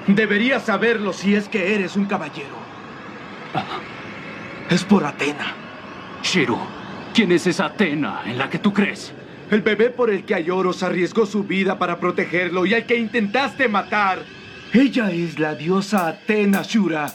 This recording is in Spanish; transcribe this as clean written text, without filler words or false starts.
Deberías saberlo si es que eres un caballero. Es por Athena. Shiro, ¿quién es esa Athena en la que tú crees? El bebé por el que Aioros arriesgó su vida para protegerlo y al que intentaste matar. Ella es la diosa Athena, Shura.